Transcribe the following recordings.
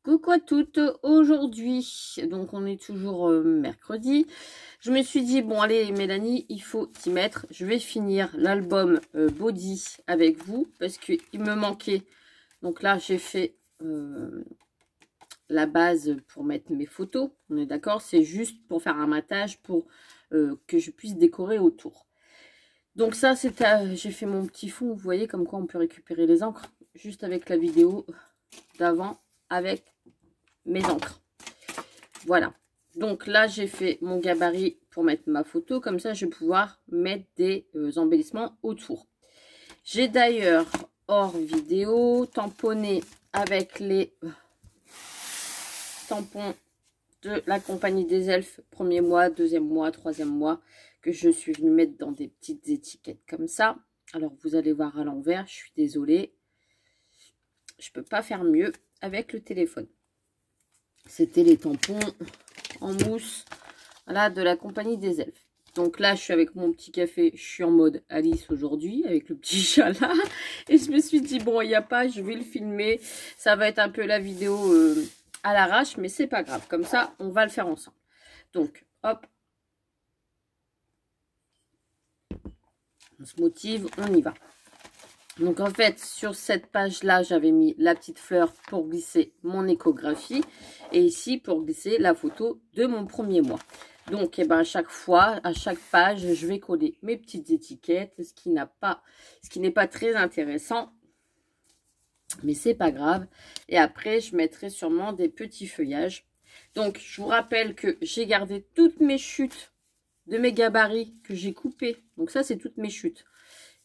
Coucou à toutes, aujourd'hui, donc on est toujours mercredi, je me suis dit, bon allez Mélanie, il faut t'y mettre, je vais finir l'album Body avec vous, parce qu'il me manquait, donc là j'ai fait la base pour mettre mes photos, on est d'accord, c'est juste pour faire un matage, pour que je puisse décorer autour. Donc ça, j'ai fait mon petit fond, vous voyez comme quoi on peut récupérer les encres, juste avec la vidéo d'avant, avec mes encres. Voilà. Donc là, j'ai fait mon gabarit pour mettre ma photo. Comme ça, je vais pouvoir mettre des embellissements autour. J'ai d'ailleurs, hors vidéo, tamponné avec les tampons de la compagnie des elfes. Premier mois, deuxième mois, troisième mois. Que je suis venue mettre dans des petites étiquettes comme ça. Alors, vous allez voir à l'envers. Je suis désolée. Je peux pas faire mieux avec le téléphone. C'était les tampons en mousse, voilà, de la compagnie des elfes. Donc là, je suis avec mon petit café, je suis en mode Alice aujourd'hui, avec le petit chat là. Et je me suis dit, bon, il n'y a pas, je vais le filmer. Ça va être un peu la vidéo à l'arrache, mais c'est pas grave. Comme ça, on va le faire ensemble. Donc, hop. On se motive, on y va. Donc en fait, sur cette page-là, j'avais mis la petite fleur pour glisser mon échographie. Et ici, pour glisser la photo de mon premier mois. Donc, à chaque fois, à chaque page, je vais coller mes petites étiquettes. Ce qui n'est pas très intéressant. Mais c'est pas grave. Et après, je mettrai sûrement des petits feuillages. Donc, je vous rappelle que j'ai gardé toutes mes chutes de mes gabarits que j'ai coupées. Donc ça, c'est toutes mes chutes.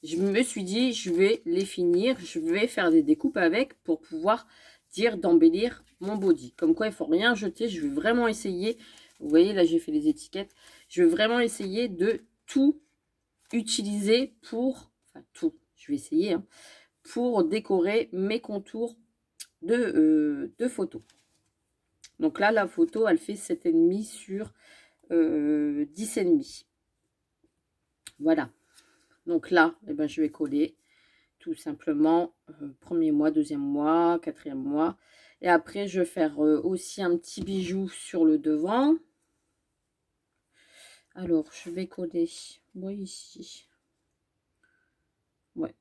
Je me suis dit, je vais les finir, je vais faire des découpes avec pour pouvoir dire d'embellir mon body. Comme quoi, il ne faut rien jeter, je vais vraiment essayer, vous voyez, là j'ai fait les étiquettes, je vais vraiment essayer de tout utiliser pour, enfin tout, je vais essayer, hein, pour décorer mes contours de photos. Donc là, la photo, elle fait 7,5 sur 10,5. Voilà. Donc là, je vais coller tout simplement premier mois, deuxième mois, quatrième mois. Et après, je vais faire aussi un petit bijou sur le devant. Alors, je vais coller, moi ici. Ouais.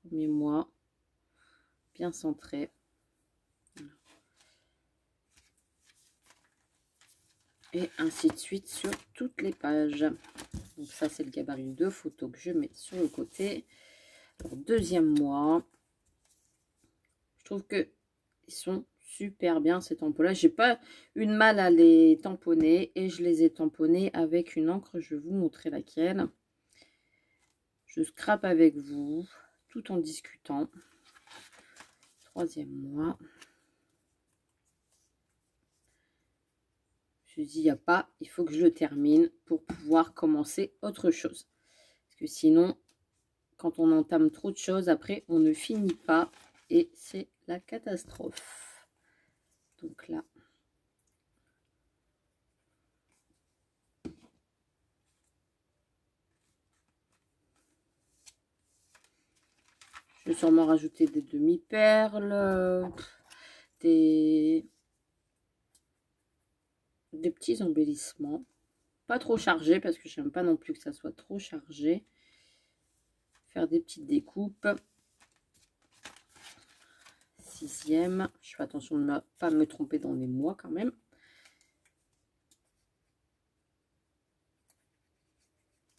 Premier mois, bien centré. Et ainsi de suite sur toutes les pages. Donc ça, c'est le gabarit de photos que je mets sur le côté. Alors, deuxième mois. Je trouve que ils sont super bien ces tampons-là. J'ai pas eu de mal à les tamponner. Et je les ai tamponnés avec une encre. Je vais vous montrer laquelle. Je scrape avec vous. Tout en discutant. Troisième mois. Je me dis, il n'y a pas. Il faut que je le termine pour pouvoir commencer autre chose. Parce que sinon, quand on entame trop de choses, après, on ne finit pas. Et c'est la catastrophe. Donc là. Je vais sûrement rajouter des demi-perles, des petits embellissements. Pas trop chargés parce que j'aime pas non plus que ça soit trop chargé. Faire des petites découpes. Sixième. Je fais attention de ne pas me tromper dans les mois quand même.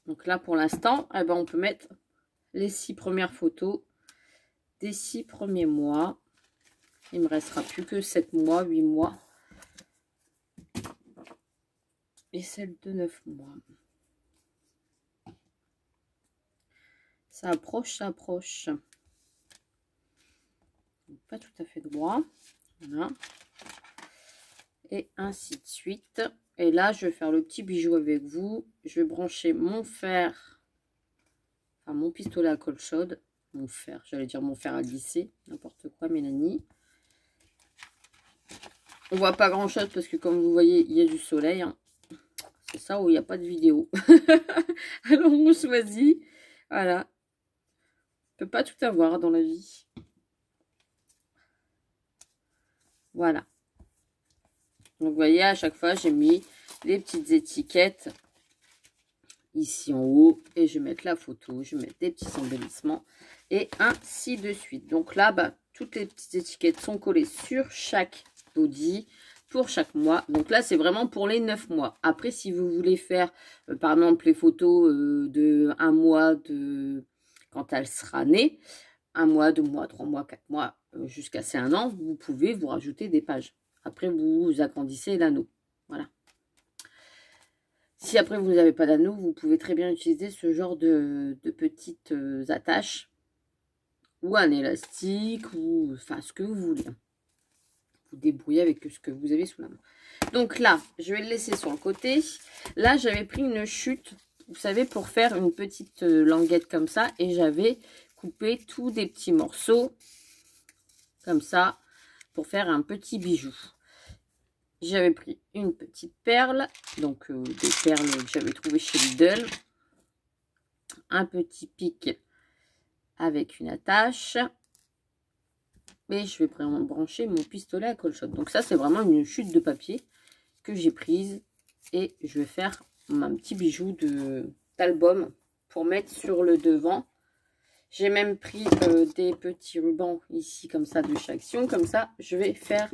Donc là pour l'instant, on peut mettre les 6 premières photos des 6 premiers mois. Il me restera plus que 7 mois, 8 mois. Et celle de 9 mois. Ça approche, ça approche. Pas tout à fait droit. Voilà. Et ainsi de suite. Et là, je vais faire le petit bijou avec vous. Je vais brancher mon fer, enfin mon pistolet à colle chaude. Mon fer, j'allais dire mon fer à glisser. N'importe quoi, Mélanie. On voit pas grand chose parce que comme vous voyez, il y a du soleil. Hein. C'est ça où il n'y a pas de vidéo. Alors on choisit. Voilà. On peut pas tout avoir dans la vie. Voilà. Donc, vous voyez, à chaque fois, j'ai mis les petites étiquettes ici en haut. Et je vais mettre la photo, je vais mettre des petits embellissements. Et ainsi de suite. Donc là, bah, toutes les petites étiquettes sont collées sur chaque body pour chaque mois. Donc là, c'est vraiment pour les 9 mois. Après, si vous voulez faire, par exemple, les photos de 1 mois de quand elle sera née, 1 mois, 2 mois, 3 mois, 4 mois, jusqu'à c'est 1 an, vous pouvez vous rajouter des pages. Après, vous agrandissez l'anneau. Voilà. Si après, vous n'avez pas d'anneau, vous pouvez très bien utiliser ce genre de petites attaches ou un élastique ou enfin ce que vous voulez. Vous débrouillez avec ce que vous avez sous la main. Donc là, je vais le laisser sur le côté. Là, j'avais pris une chute, vous savez, pour faire une petite languette comme ça. Et j'avais coupé tous des petits morceaux comme ça pour faire un petit bijou. J'avais pris une petite perle, donc des perles que j'avais trouvées chez Lidl. Un petit pic avec une attache. Et je vais brancher mon pistolet à colchotte. Donc ça, c'est vraiment une chute de papier que j'ai prise. Et je vais faire un petit bijou d'album pour mettre sur le devant. J'ai même pris des petits rubans ici, comme ça, de chaque action. Comme ça, je vais faire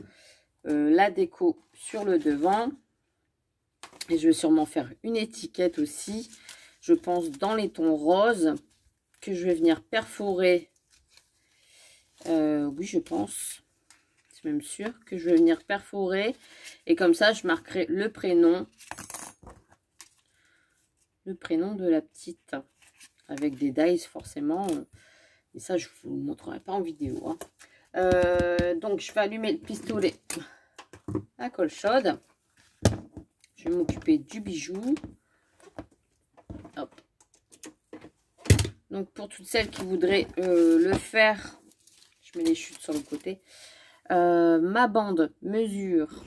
la déco sur le devant. Et je vais sûrement faire une étiquette aussi. Je pense dans les tons roses que je vais venir perforer. Oui, je pense. C'est même sûr que je vais venir perforer. Et comme ça, je marquerai le prénom. Le prénom de la petite. Avec des dies, forcément. Et ça, je ne vous le montrerai pas en vidéo. Hein. Donc, je vais allumer le pistolet à colle chaude. Je vais m'occuper du bijou. Hop. Donc, pour toutes celles qui voudraient le faire, je mets les chutes sur le côté. Ma bande mesure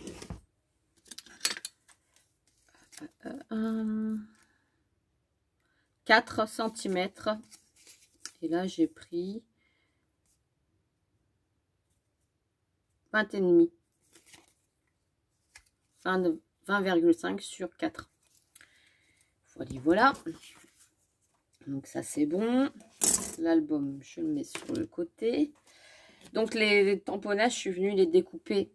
4 cm. Et là, j'ai pris 20,5. 20,5 sur 4. Voilà. Donc ça, c'est bon. L'album, je le mets sur le côté. Donc les tamponnages, je suis venue les découper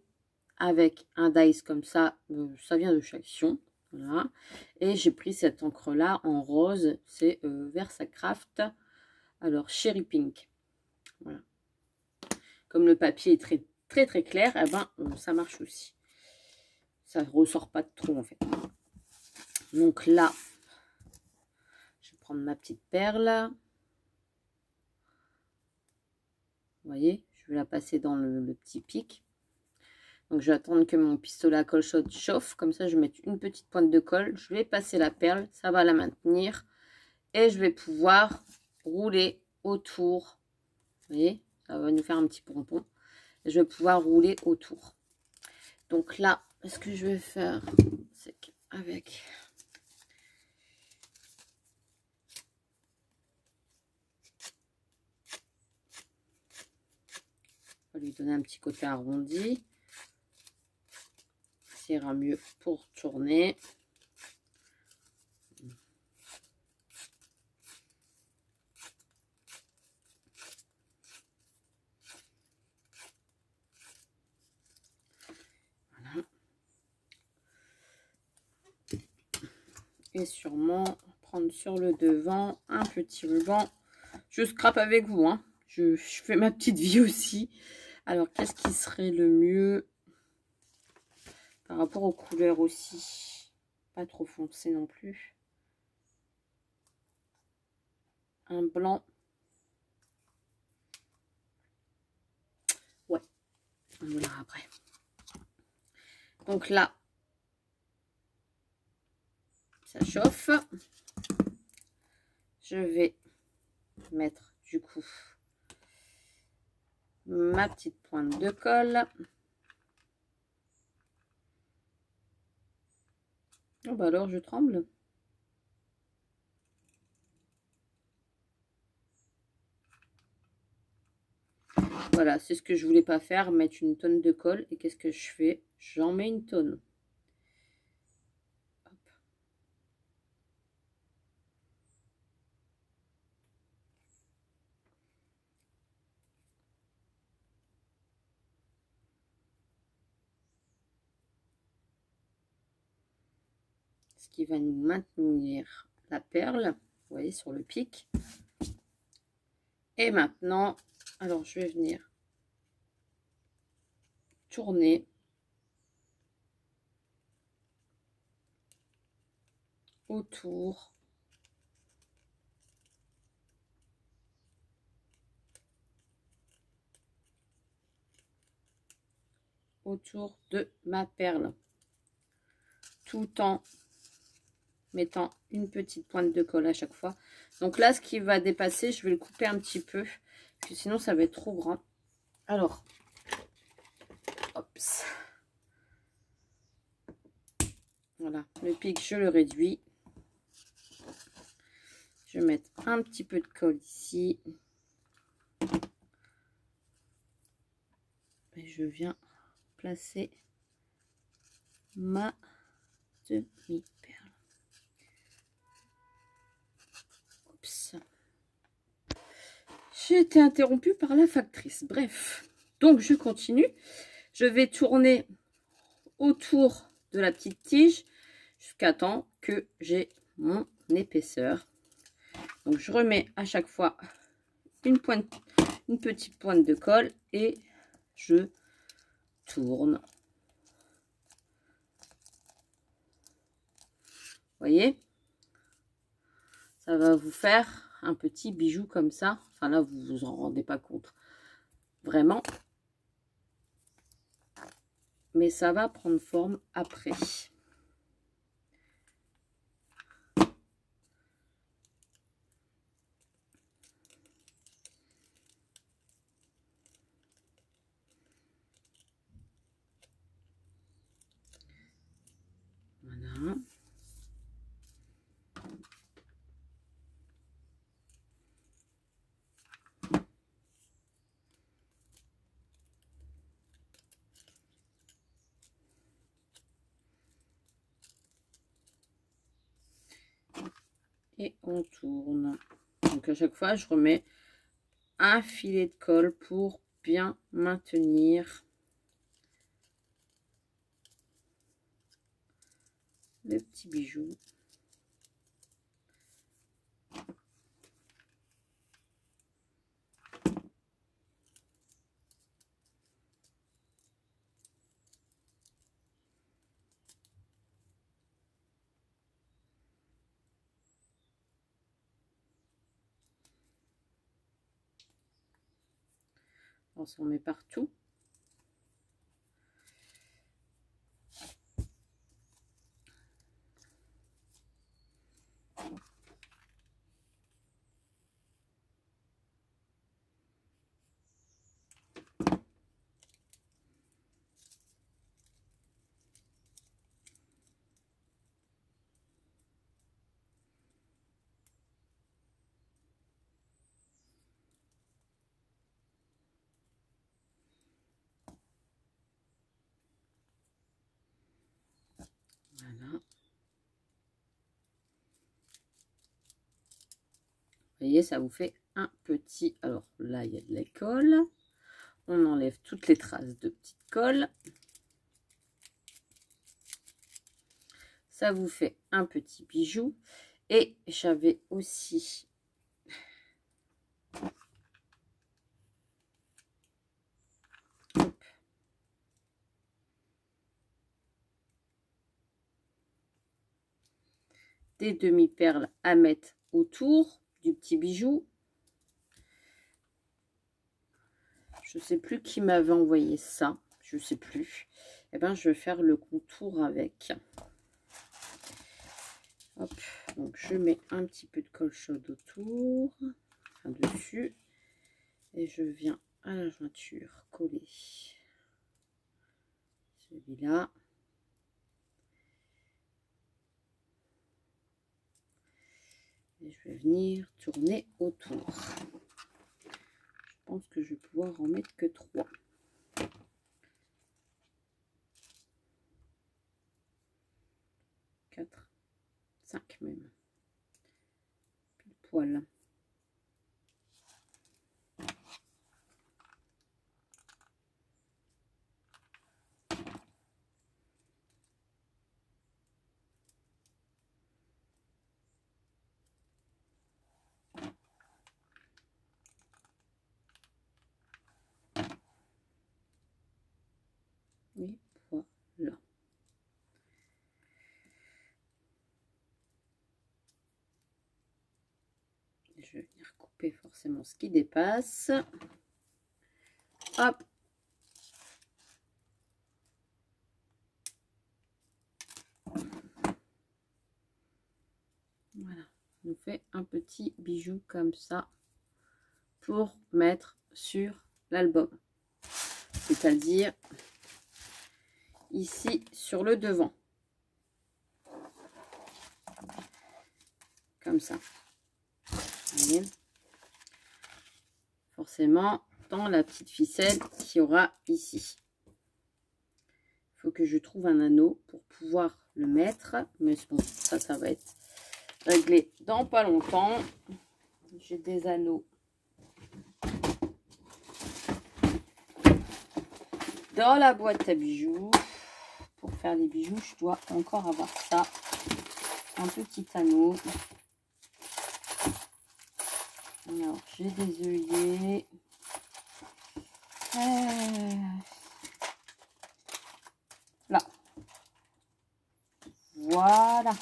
avec un dice comme ça. Ça vient de chez Action. Voilà. Et j'ai pris cette encre-là en rose. C'est Versacraft. Alors, Cherry Pink. Voilà. Comme le papier est très très très clair, eh ben, ça marche aussi. Ça ne ressort pas trop en fait. Donc là, je vais prendre ma petite perle. Vous voyez, je vais la passer dans le petit pic. Donc je vais attendre que mon pistolet à colle chaude chauffe. Comme ça, je vais mettre une petite pointe de colle. Je vais passer la perle, ça va la maintenir. Et je vais pouvoir rouler autour. Vous voyez, ça va nous faire un petit pompon. Et je vais pouvoir rouler autour. Donc là, ce que je vais faire, c'est qu'avec... On va lui donner un petit côté arrondi. Ça ira mieux pour tourner. Voilà. Et sûrement prendre sur le devant un petit ruban. Je scrape avec vous, hein. Je fais ma petite vie aussi. Alors, qu'est-ce qui serait le mieux par rapport aux couleurs aussi? Pas trop foncé non plus. Un blanc. Ouais, on verra après. Donc là, ça chauffe. Je vais mettre du coup ma petite pointe de colle. Oh bah alors je tremble. Voilà, c'est ce que je voulais pas faire, mettre une tonne de colle. Et qu'est-ce que je fais? J'en mets une tonne. Hop. Ce qui va nous maintenir la perle, vous voyez, sur le pic. Et maintenant, alors je vais venir tourner autour de ma perle, tout en mettant une petite pointe de colle à chaque fois. Donc là, ce qui va dépasser, je vais le couper un petit peu, parce que sinon ça va être trop grand. Alors, hop, voilà, le pic, je le réduis. Je vais mettre un petit peu de colle ici. Et je viens placer ma demi-perle. Oups. J'ai été interrompue par la factrice. Bref, donc je continue. Je vais tourner autour de la petite tige jusqu'à temps que j'ai mon épaisseur. Donc je remets à chaque fois une petite pointe de colle et je tourne. Voyez, ça va vous faire un petit bijou comme ça. Enfin là, vous vous en rendez pas compte vraiment, mais ça va prendre forme après. Voilà. Et on tourne. Donc à chaque fois, je remets un filet de colle pour bien maintenir le petit bijou. On s'en met partout. Voilà. Vous voyez, ça vous fait un petit... Alors là, il y a de la colle. On enlève toutes les traces de petite colle. Ça vous fait un petit bijou. Et j'avais aussi... Hop. Des demi-perles à mettre autour du petit bijou. Je sais plus qui m'avait envoyé ça. Je sais plus. Et ben, je vais faire le contour avec. Hop. Donc, je mets un petit peu de colle chaude autour. Enfin, dessus. Et je viens à la jointure coller celui-là. Et je vais venir tourner autour. Je pense que je vais pouvoir en mettre que 3. Quatre, 5 même. Pile poil. Et voilà. Je vais venir couper forcément ce qui dépasse. Hop. Voilà. On nous fait un petit bijou comme ça pour mettre sur l'album. C'est-à-dire ici sur le devant. Comme ça. Vous voyez ? Forcément, dans la petite ficelle qu'il y aura ici. Il faut que je trouve un anneau pour pouvoir le mettre. Mais bon, ça va être réglé dans pas longtemps. J'ai des anneaux dans la boîte à bijoux. Pour faire les bijoux, je dois encore avoir ça. Un petit anneau. Alors, j'ai des œillets. Là. Voilà.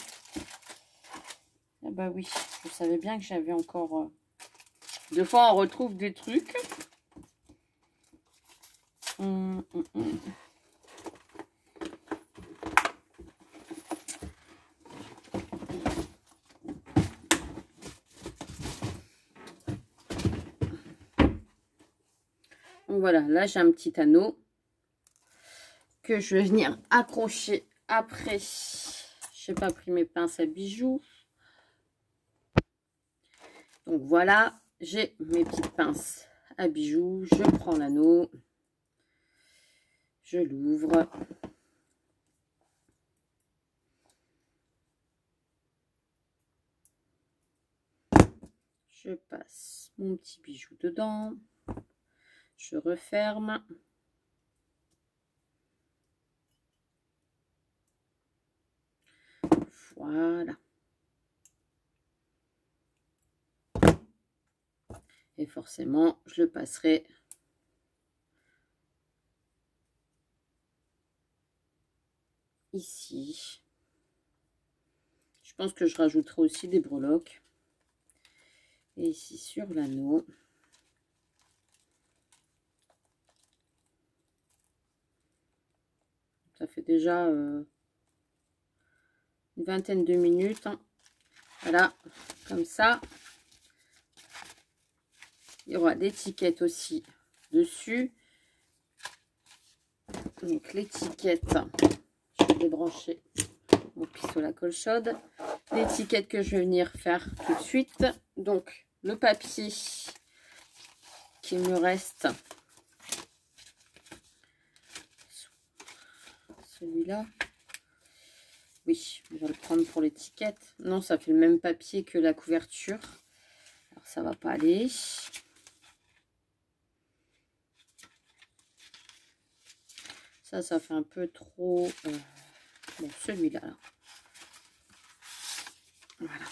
Ah bah oui, je savais bien que j'avais encore... Deux fois, on retrouve des trucs. Donc voilà, là j'ai un petit anneau que je vais venir accrocher après. Je n'ai pas pris mes pinces à bijoux. Donc voilà, j'ai mes petites pinces à bijoux. Je prends l'anneau. Je l'ouvre. Je passe mon petit bijou dedans. Je referme. Voilà. Et forcément, je le passerai ici. Je pense que je rajouterai aussi des breloques. Et ici sur l'anneau. Ça fait déjà une vingtaine de minutes. Hein. Voilà, comme ça. Il y aura l'étiquette aussi dessus. Donc l'étiquette, je vais débrancher mon pistolet à colle chaude. L'étiquette que je vais venir faire tout de suite. Donc le papier qui me reste. Celui-là. Oui, on va le prendre pour l'étiquette. Non, ça fait le même papier que la couverture. Alors ça va pas aller. Ça fait un peu trop... Bon, celui-là. Voilà.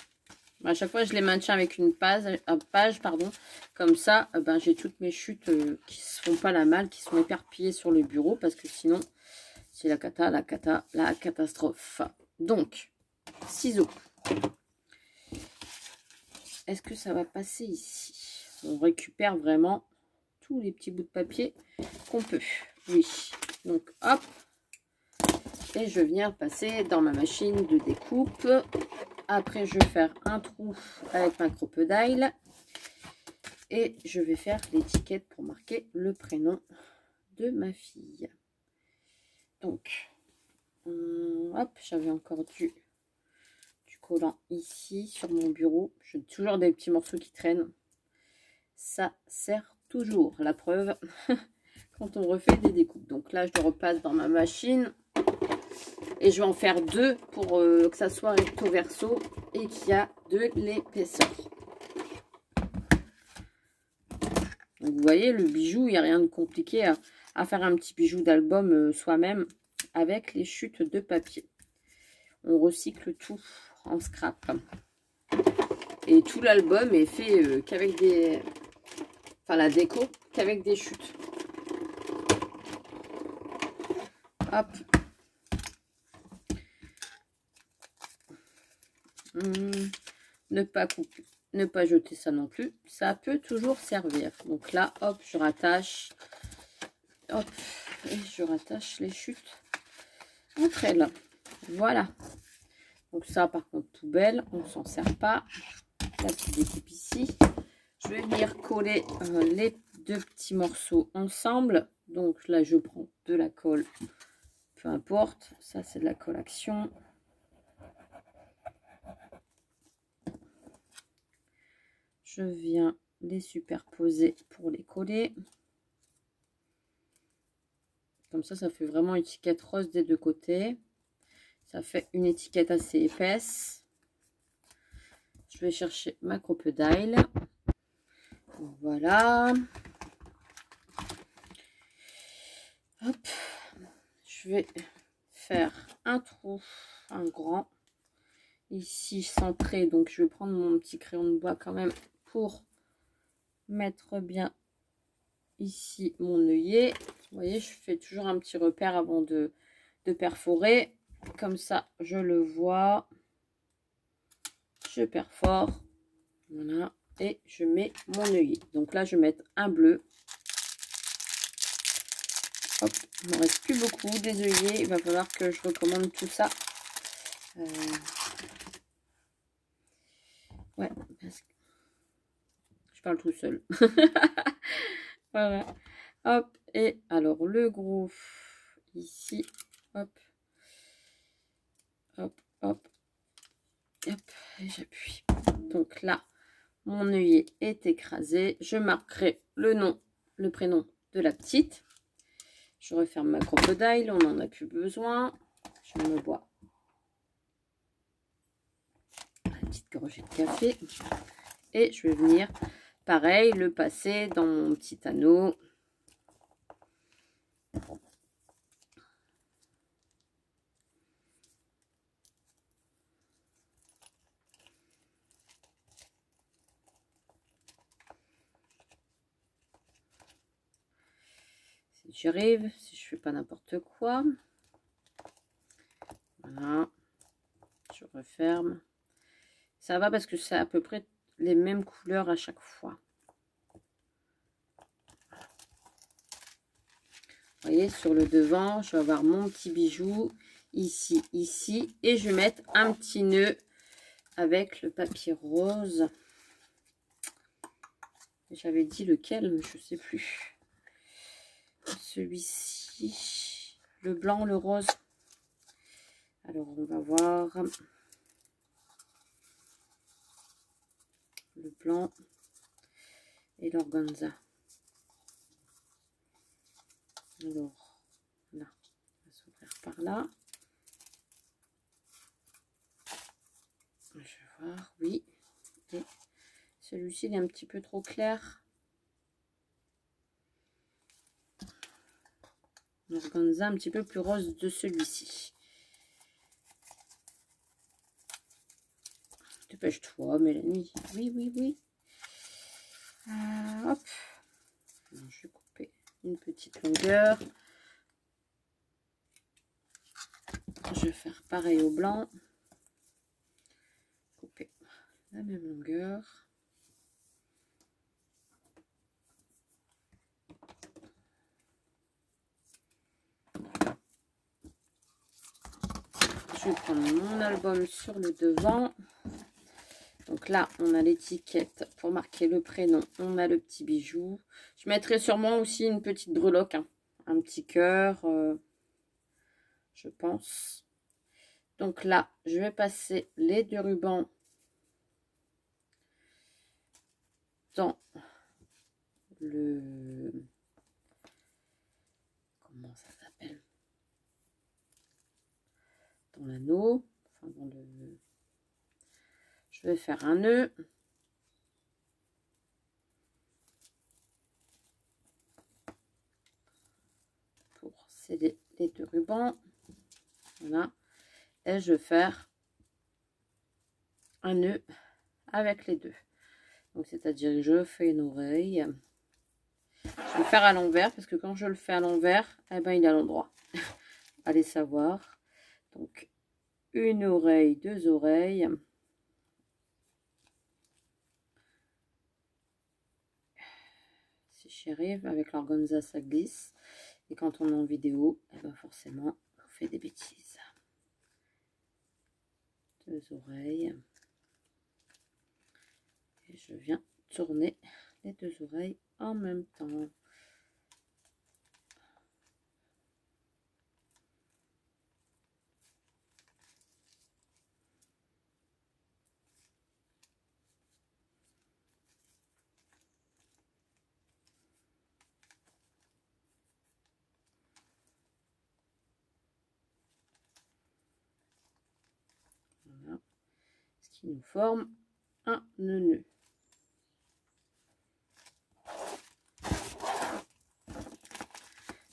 À chaque fois, je les maintiens avec une page, pardon. Comme ça, ben, j'ai toutes mes chutes qui ne se font pas la malle, qui sont éparpillées sur le bureau. Parce que sinon, c'est la catastrophe. Donc, ciseaux. Est-ce que ça va passer ici? On récupère vraiment tous les petits bouts de papier qu'on peut. Oui. Donc, hop. Et je viens passer dans ma machine de découpe. Après, je vais faire un trou avec ma crocodile. Et je vais faire l'étiquette pour marquer le prénom de ma fille. Donc, hop, j'avais encore du collant ici sur mon bureau. J'ai toujours des petits morceaux qui traînent. Ça sert toujours la preuve quand on refait des découpes. Donc là, je le repasse dans ma machine. Et je vais en faire 2 pour que ça soit recto verso et qu'il y a de l'épaisseur. Donc vous voyez, le bijou, il n'y a rien de compliqué à faire un petit bijou d'album soi-même avec les chutes de papier. On recycle tout en scrap. Et tout l'album est fait qu'avec des... Enfin, la déco, qu'avec des chutes. Hop. Ne pas couper, ne pas jeter ça non plus. Ça peut toujours servir. Donc là, hop, je rattache. Hop, et je rattache les chutes entre elles. Voilà. Donc ça, par contre, poubelle, on ne s'en sert pas. La petite découpe ici. Je vais venir coller les 2 petits morceaux ensemble. Donc là, je prends de la colle. Peu importe. Ça, c'est de la colle action. Je viens les superposer pour les coller. Comme ça fait vraiment une étiquette rose des 2 côtés. Ça fait une étiquette assez épaisse. Je vais chercher ma crocodile. Voilà. Hop. Je vais faire un trou, un grand. Ici centré. Donc je vais prendre mon petit crayon de bois quand même pour mettre bien ici mon œillet. Vous voyez, je fais toujours un petit repère avant de perforer. Comme ça, je le vois. Je perfore. Voilà. Et je mets mon œillet. Donc là, je vais mettre un bleu. Hop, il ne me reste plus beaucoup des œillets. Il va falloir que je recommande tout ça. Ouais, parce que je parle tout seul. Voilà. Hop, et alors le gros ici. Hop. Hop, hop. Hop, et j'appuie. Donc là, mon œillet est écrasé. Je marquerai le nom, le prénom de la petite. Je referme ma crocodile, on n'en a plus besoin. Je me bois une petite gorgée de café. Et je vais venir, pareil, le passer dans mon petit anneau. Si j'y arrive, si je fais pas n'importe quoi. Voilà. Je referme. Ça va parce que c'est à peu près les mêmes couleurs à chaque fois. Vous voyez, sur le devant, je vais avoir mon petit bijou ici, ici. Et je vais mettre un petit nœud avec le papier rose. J'avais dit lequel, mais je ne sais plus. Celui-ci, le blanc, le rose. Alors, on va voir le blanc et l'organza. Alors, là, on va s'ouvrir par là. Je vais voir, oui. Et celui-ci, il est un petit peu trop clair. L'organza un petit peu plus rose de celui-ci. Dépêche-toi, Mélanie. Oui, oui, oui. Hop. Alors, je vais couper une petite longueur. Je vais faire pareil au blanc. Couper la même longueur. Je vais prendre mon album sur le devant. Donc là, on a l'étiquette pour marquer le prénom. On a le petit bijou. Je mettrai sûrement aussi une petite breloque, hein. Un petit cœur, je pense. Donc là, je vais passer les 2 rubans dans le... Comment ça s'appelle? Dans l'anneau. Enfin, dans le... Je vais faire un nœud. Pour sceller les deux rubans. Voilà. Et je vais faire un nœud avec les deux. Donc, c'est-à-dire que je fais une oreille. Je vais le faire à l'envers parce que quand je le fais à l'envers, eh ben, il est à l'endroit. Allez savoir. Donc, une oreille, deux oreilles. Si j'y arrive, avec l'organza, ça glisse. Et quand on est en vidéo, eh ben forcément, on fait des bêtises. Deux oreilles. Et je viens tourner les deux oreilles en même temps. Voilà. Ce qui nous forme un nœud.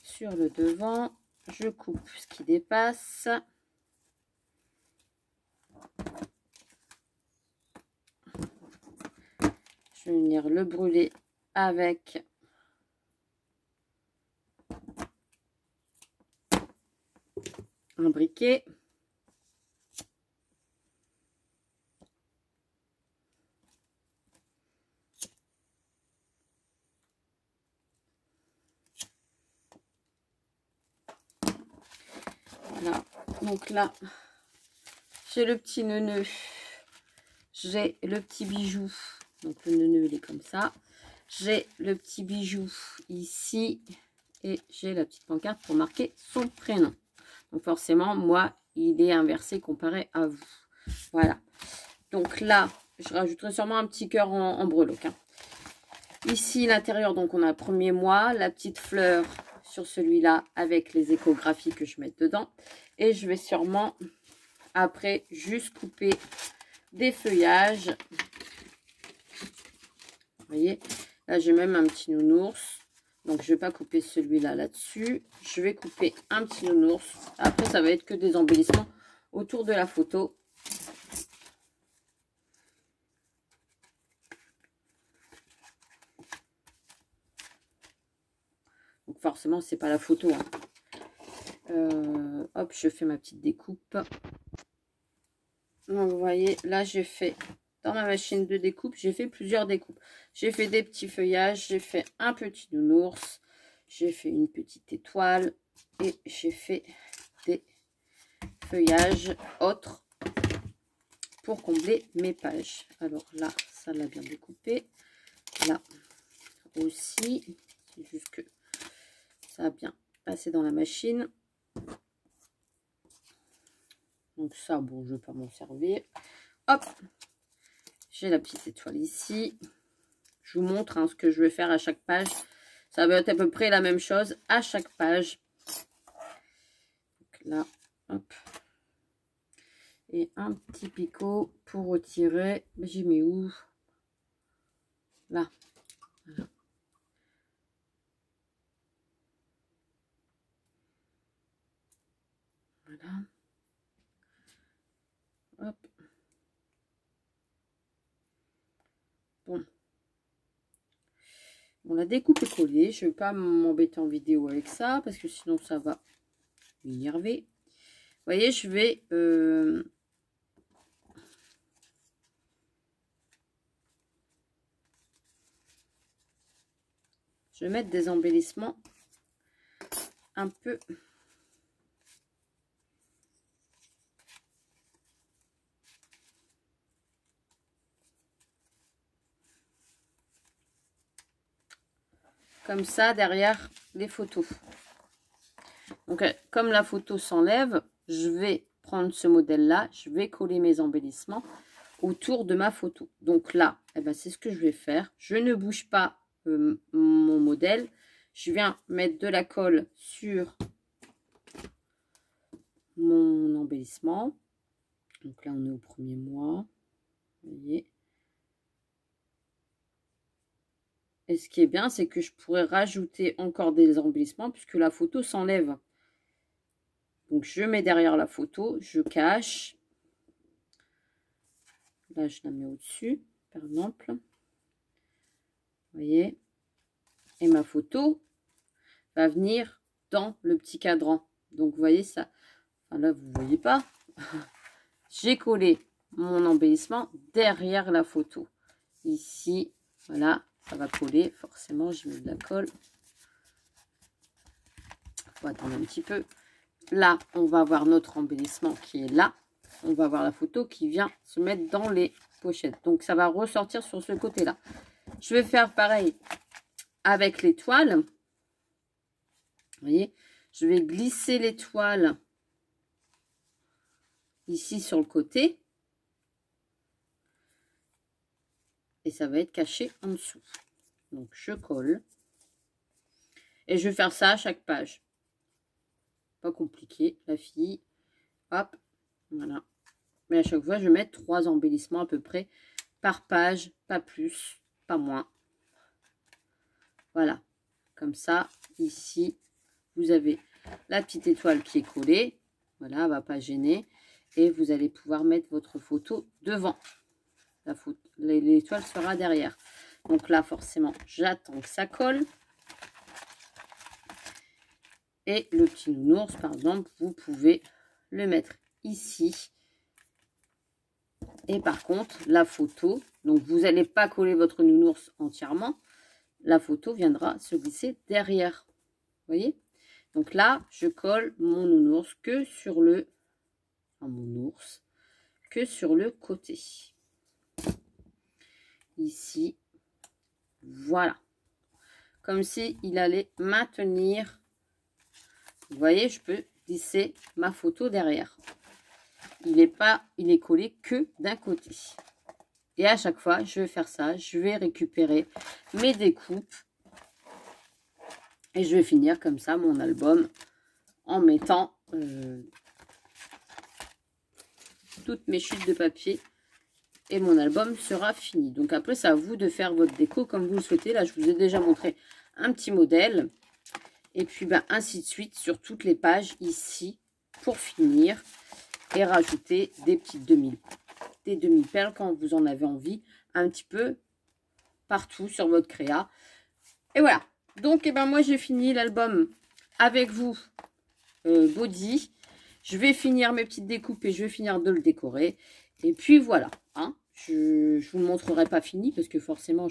Sur le devant, je coupe ce qui dépasse. Je vais venir le brûler avec un briquet. Voilà. Donc là, j'ai le petit nœud. J'ai le petit bijou. Donc le nœud, il est comme ça. J'ai le petit bijou ici. Et j'ai la petite pancarte pour marquer son prénom. Donc forcément, moi, il est inversé comparé à vous. Voilà. Donc là, je rajouterai sûrement un petit cœur en breloque. Hein. Ici, l'intérieur, donc on a le premier mois. La petite fleur sur celui-là avec les échographies que je mets dedans. Et je vais sûrement, après, juste couper des feuillages. Vous voyez, là, j'ai même un petit nounours. Donc, je ne vais pas couper celui-là là-dessus. Je vais couper un petit nounours. Après, ça va être que des embellissements autour de la photo. Donc, forcément, c'est pas la photo. Hein. Hop, je fais ma petite découpe. Donc, vous voyez, là, j'ai fait... Dans ma machine de découpe, j'ai fait plusieurs découpes. J'ai fait des petits feuillages, j'ai fait un petit nounours, j'ai fait une petite étoile et j'ai fait des feuillages autres pour combler mes pages. Alors là, ça l'a bien découpé. Là aussi, c'est juste que ça a bien passé dans la machine. Donc ça, bon, je ne vais pas m'en servir. Hop! J'ai la petite étoile ici. Je vous montre hein, ce que je vais faire à chaque page. Ça va être à peu près la même chose à chaque page. Donc là, hop. Et un petit picot pour retirer. J'ai mis où? Là. Voilà. Voilà. Hop. Bon. Bon, la découpe est collée. Je ne vais pas m'embêter en vidéo avec ça parce que sinon ça va m'énerver. Vous voyez, je vais... je vais mettre des embellissements un peu... comme ça derrière les photos. Donc comme la photo s'enlève, je vais prendre ce modèle là, je vais coller mes embellissements autour de ma photo. Donc là, eh ben, c'est ce que je vais faire. Je ne bouge pas mon modèle. Je viens mettre de la colle sur mon embellissement. Donc là, on est au 1er mois. Vous voyez. Et ce qui est bien, c'est que je pourrais rajouter encore des embellissements puisque la photo s'enlève. Donc, je mets derrière la photo, je cache. Là, je la mets au-dessus, par exemple. Vous voyez. Et ma photo va venir dans le petit cadran. Donc, vous voyez ça. Enfin, là, vous ne voyez pas. J'ai collé mon embellissement derrière la photo. Ici, voilà, ça va coller. Forcément, je mets de la colle. Il faut attendre un petit peu. Là, on va avoir notre embellissement qui est là. On va avoir la photo qui vient se mettre dans les pochettes. Donc, ça va ressortir sur ce côté-là. Je vais faire pareil avec l'étoile. Vous voyez, je vais glisser l'étoile ici sur le côté. Et ça va être caché en dessous. Donc, je colle. Et je vais faire ça à chaque page. Pas compliqué, la fille. Hop, voilà. Mais à chaque fois, je vais mettre 3 embellissements à peu près par page. Pas plus, pas moins. Voilà. Comme ça, ici, vous avez la petite étoile qui est collée. Voilà, elle ne va pas gêner. Et vous allez pouvoir mettre votre photo devant. L'étoile sera derrière. Donc là, forcément, j'attends que ça colle. Et le petit nounours, par exemple, vous pouvez le mettre ici. Et par contre, la photo, donc vous n'allez pas coller votre nounours entièrement. La photo viendra se glisser derrière. Vous voyez? Donc là, je colle mon nounours que sur le... Enfin, mon ours, que sur le côté. Ici, voilà. Comme si il allait maintenir. Vous voyez, je peux glisser ma photo derrière. Il est collé que d'un côté. Et à chaque fois, je vais faire ça. Je vais récupérer mes découpes. Et je vais finir comme ça mon album en mettant toutes mes chutes de papier. Et mon album sera fini. Donc après, c'est à vous de faire votre déco comme vous le souhaitez. Là, je vous ai déjà montré un petit modèle. Et puis, ben, ainsi de suite sur toutes les pages ici pour finir. Et rajouter des petites demi-perles quand vous en avez envie. Un petit peu partout sur votre créa. Et voilà. Donc, eh ben, moi, j'ai fini l'album avec vous body. Je vais finir mes petites découpes et je vais finir de le décorer. Et puis, voilà. Hein. Je ne vous le montrerai pas fini parce que forcément,